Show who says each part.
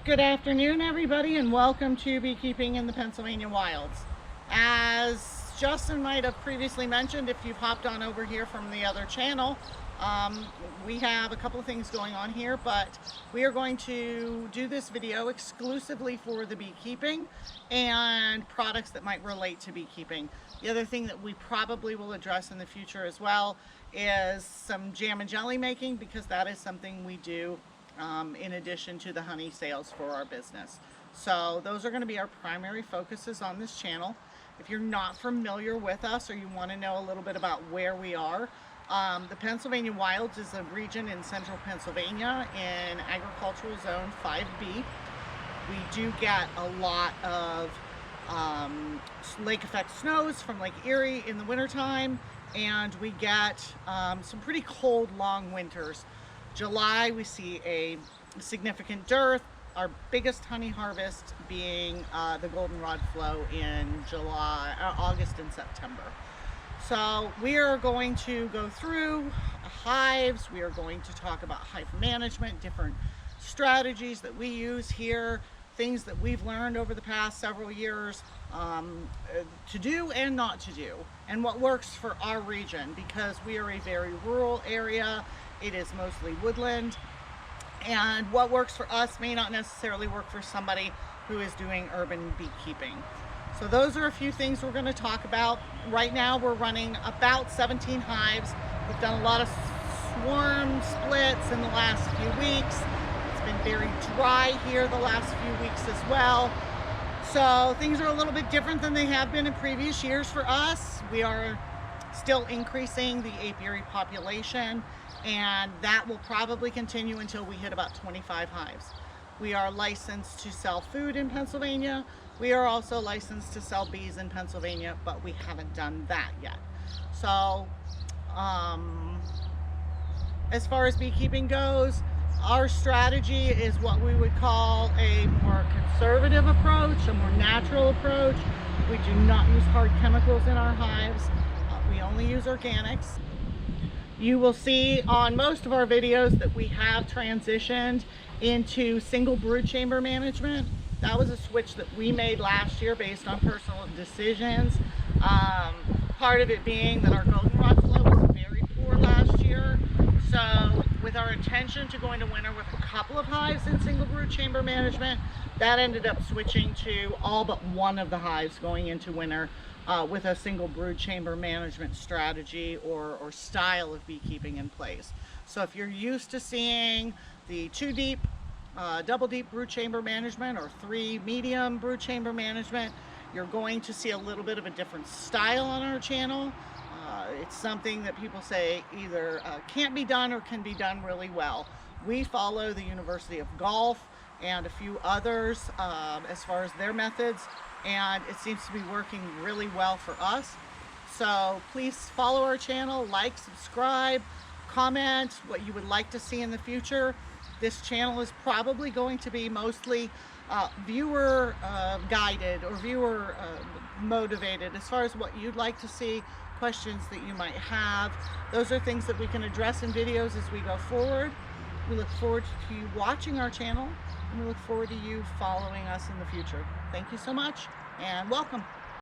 Speaker 1: Good afternoon, everybody, and welcome to Beekeeping in the Pennsylvania Wilds. As Justin might have previously mentioned, if you've hopped on over here from the other channel, we have a couple of things going on here, but we are going to do this video exclusively for the beekeeping and products that might relate to beekeeping. The other thing that we probably will address in the future as well is some jam and jelly making, because that is something we do in addition to the honey sales for our business. So those are going to be our primary focuses on this channel. If you're not familiar with us or you want to know a little bit about where we are, the Pennsylvania Wilds is a region in central Pennsylvania in agricultural zone 5B. We do get a lot of lake effect snows from Lake Erie in the wintertime, and we get some pretty cold long winters. July, we see a significant dearth, our biggest honey harvest being the goldenrod flow in August and September. So we are going to go through hives. We are going to talk about hive management, different strategies that we use here, things that we've learned over the past several years to do and not to do, and what works for our region, because we are a very rural area. It is mostly woodland, and what works for us may not necessarily work for somebody who is doing urban beekeeping. So those are a few things we're going to talk about. Right now we're running about 17 hives. We've done a lot of swarm splits in the last few weeks. It's been very dry here the last few weeks as well. So things are a little bit different than they have been in previous years for us. We are still increasing the apiary population, and that will probably continue until we hit about 25 hives. We are licensed to sell food in Pennsylvania. We are also licensed to sell bees in Pennsylvania, but we haven't done that yet. So as far as beekeeping goes, our strategy is what we would call a more conservative approach, a more natural approach. We do not use hard chemicals in our hives. We only use organics. You will see on most of our videos that we have transitioned into single brood chamber management. That was a switch that we made last year based on personal decisions. Part of it being that our goldenrod flow was very poor last year. So with our intention to go into winter with a couple of hives in single brood chamber management, that ended up switching to all but one of the hives going into winter with a single brood chamber management strategy or style of beekeeping in place. So if you're used to seeing the 2 deep, double deep brood chamber management or 3 medium brood chamber management, you're going to see a little bit of a different style on our channel. It's something that people say either can't be done or can be done really well. We follow the University of Gulf and a few others as far as their methods, and it seems to be working really well for us. So please follow our channel, like, subscribe, comment what you would like to see in the future. This channel is probably going to be mostly viewer guided or viewer motivated as far as what you'd like to see, questions that you might have. Those are things that we can address in videos as we go forward. We look forward to you watching our channel, and we look forward to you following us in the future. Thank you so much, and welcome.